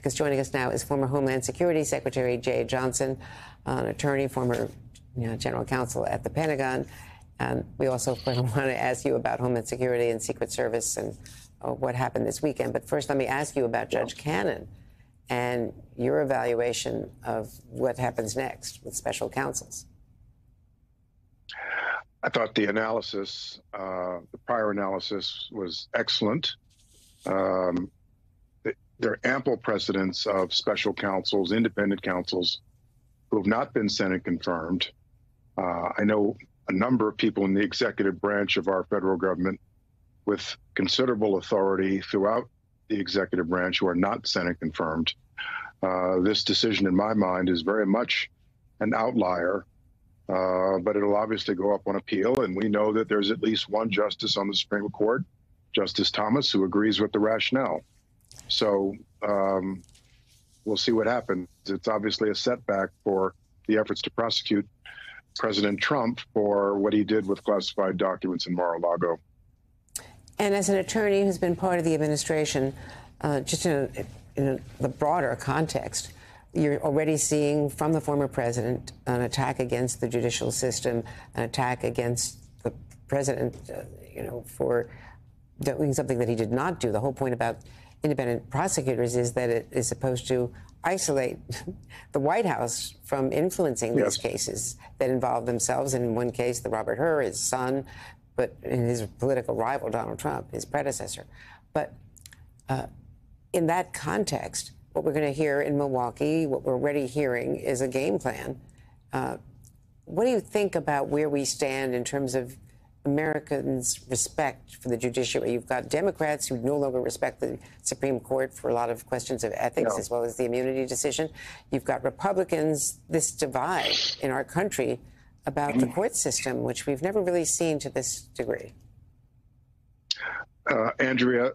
because joining us now is former Homeland Security Secretary Jeh Johnson, an attorney, former general counsel at the Pentagon. And we also want to ask you about Homeland Security and Secret Service and what happened this weekend. But first, let me ask you about Judge Cannon and your evaluation of what happens next with special counsels. I thought the analysis, the prior analysis, was excellent. There are ample precedents of special counsels, independent counsels, who have not been Senate confirmed. I know a number of people in the executive branch of our federal government with considerable authority throughout the executive branch who are not Senate confirmed. This decision, in my mind, is very much an outlier, but it'll obviously go up on appeal. And we know that there's at least one justice on the Supreme Court, Justice Thomas, who agrees with the rationale. So we'll see what happens. It's obviously a setback for the efforts to prosecute President Trump for what he did with classified documents in Mar-a-Lago. And as an attorney who's been part of the administration, just in the broader context, you're already seeing from the former president an attack against the judicial system, an attack against the president, for doing something that he did not do. The whole point about independent prosecutors is that it is supposed to isolate the White House from influencing these cases that involve themselves. And in one case, the Robert Hur, his son, but in his political rival, Donald Trump, his predecessor. But in that context, what we're going to hear in Milwaukee, what we're already hearing, is a game plan. What do you think about where we stand in terms of Americans' respect for the judiciary? You've got Democrats who no longer respect the Supreme Court for a lot of questions of ethics, as well as the immunity decision. You've got Republicans, this divide in our country about the court system, which we've never really seen to this degree. Andrea,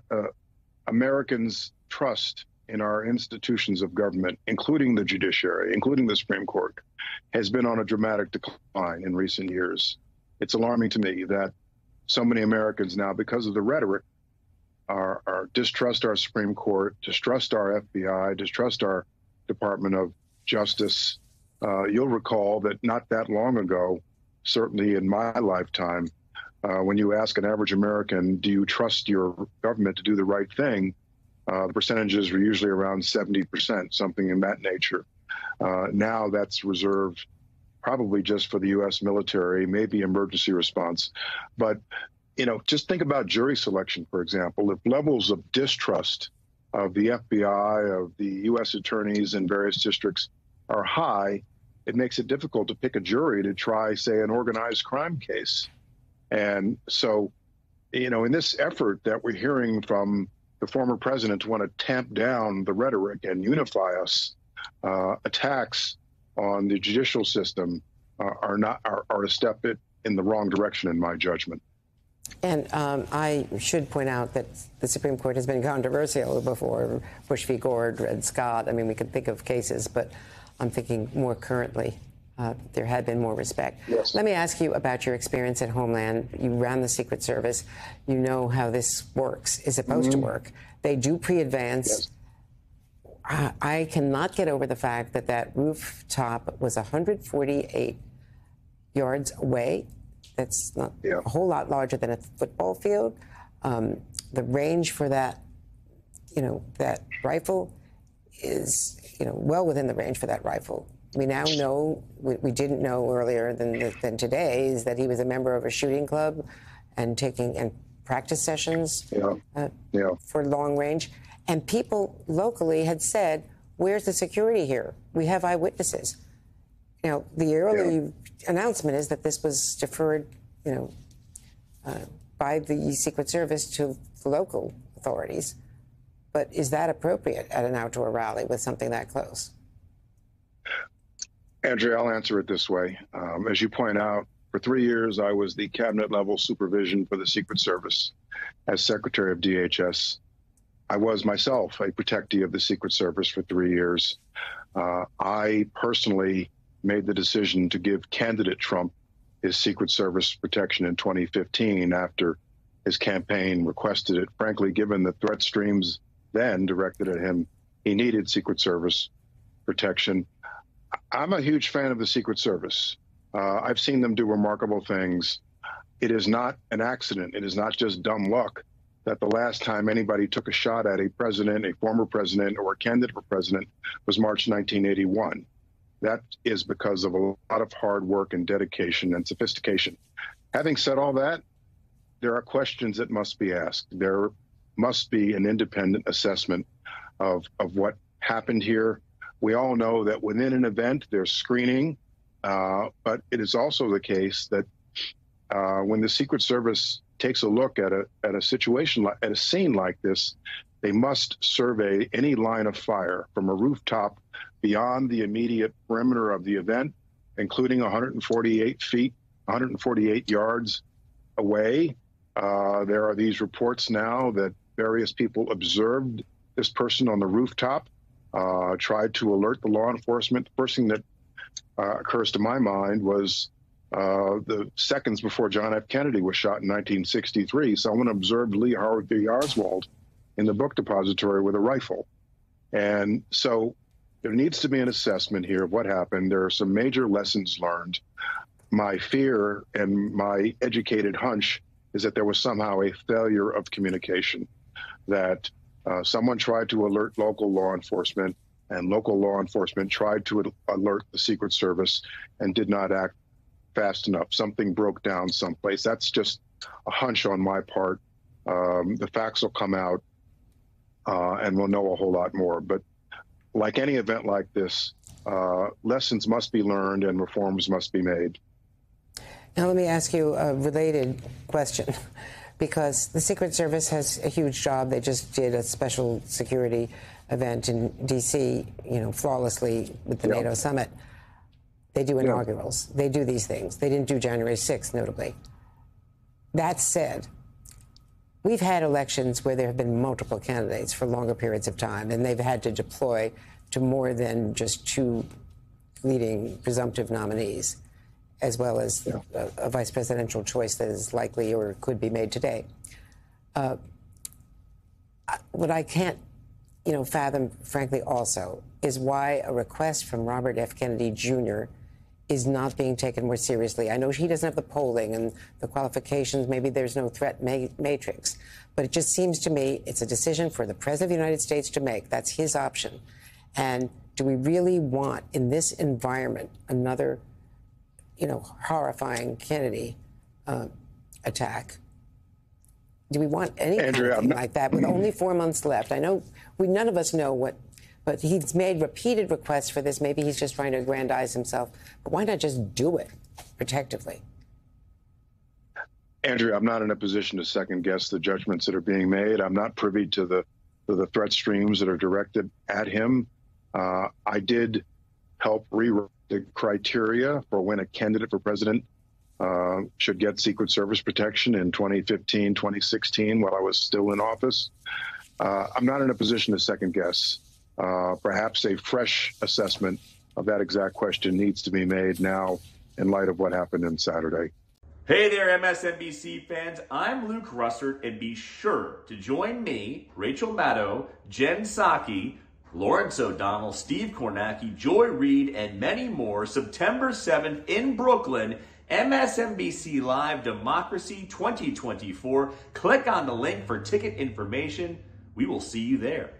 Americans' trust in our institutions of government, including the judiciary, including the Supreme Court, has been on a dramatic decline in recent years. It's alarming to me that so many Americans now, because of the rhetoric, are distrust our Supreme Court, distrust our FBI, distrust our Department of Justice. You'll recall that not that long ago, certainly in my lifetime, when you ask an average American, do you trust your government to do the right thing? The percentages were usually around 70%, something in that nature. Now that's reserved probably just for the U.S. military, maybe emergency response. But, just think about jury selection, for example. If levels of distrust of the FBI, of the U.S. attorneys in various districts are high, it makes it difficult to pick a jury to try, say, an organized crime case. And so, in this effort that we're hearing from the former president to want to tamp down the rhetoric and unify us, attacks on the judicial system are a step in the wrong direction, in my judgment. And I should point out that the Supreme Court has been controversial before. Bush v. Gore, Dred Scott. I mean, we could think of cases, but I'm thinking more currently. There had been more respect. Yes. Let me ask you about your experience at Homeland. You ran the Secret Service. You know how this works, is supposed to work. They do pre-advance. Yes. I cannot get over the fact that that rooftop was 148 yards away. That's not a whole lot larger than a football field. The range for that, that rifle is, well within the range for that rifle. We now know, we didn't know earlier than today, is that he was a member of a shooting club and taking practice sessions for long range. And people locally had said, where's the security here? We have eyewitnesses. The early announcement is that this was deferred, by the Secret Service to the local authorities. But is that appropriate at an outdoor rally with something that close? Andrea, I'll answer it this way. As you point out, for 3 years, I was the cabinet-level supervision for the Secret Service as Secretary of DHS. I was myself a protectee of the Secret Service for 3 years. I personally made the decision to give candidate Trump his Secret Service protection in 2015 after his campaign requested it, frankly, given the threat streams then directed at him he needed Secret Service protection. I'm a huge fan of the Secret Service. I've seen them do remarkable things. It is not an accident. It is not just dumb luck that the last time anybody took a shot at a president, a former president, or a candidate for president was March 1981. That is because of a lot of hard work and dedication and sophistication. Having said all that, there are questions that must be asked. There must be an independent assessment of what happened here. We all know that within an event, there's screening, but it is also the case that when the Secret Service takes a look at a situation, at a scene like this, they must survey any line of fire from a rooftop beyond the immediate perimeter of the event, including 148 feet, 148 yards away. There are these reports now that various people observed this person on the rooftop, tried to alert the law enforcement. The first thing that occurs to my mind was the seconds before John F. Kennedy was shot in 1963. Someone observed Lee Harvey Oswald in the book depository with a rifle. And so there needs to be an assessment here of what happened. There are some major lessons learned. My fear and my educated hunch is that there was somehow a failure of communication, that someone tried to alert local law enforcement, and local law enforcement tried to alert the Secret Service and did not act fast enough. Something broke down someplace. That's just a hunch on my part. The facts will come out and we'll know a whole lot more. But like any event like this, lessons must be learned and reforms must be made. Now, let me ask you a related question, because the Secret Service has a huge job. They just did a special security event in D.C., flawlessly with the NATO summit. They do inaugurals. They do these things. They didn't do January 6th, notably. That said, we've had elections where there have been multiple candidates for longer periods of time, and they've had to deploy to more than just two leading presumptive nominees, as well as a vice presidential choice that is likely or could be made today. What I can't, fathom, frankly, also, is why a request from Robert F. Kennedy Jr. is not being taken more seriously. I know he doesn't have the polling and the qualifications. Maybe there's no threat matrix. But it just seems to me it's a decision for the President of the United States to make. That's his option. And do we really want, in this environment, another horrifying Kennedy attack? Do we want anything like that with only 4 months left? I know none of us know what, but he's made repeated requests for this. Maybe he's just trying to aggrandize himself. But why not just do it protectively? Andrea, I'm not in a position to second guess the judgments that are being made. I'm not privy to the threat streams that are directed at him. I did help rewrite the criteria for when a candidate for president should get Secret Service protection in 2015, 2016, while I was still in office. I'm not in a position to second guess. Perhaps a fresh assessment of that exact question needs to be made now in light of what happened on Saturday. Hey there, MSNBC fans. I'm Luke Russert, and be sure to join me, Rachel Maddow, Jen Psaki, Lawrence O'Donnell, Steve Kornacki, Joy Reid, and many more September 7th in Brooklyn, MSNBC Live Democracy 2024. Click on the link for ticket information. We will see you there.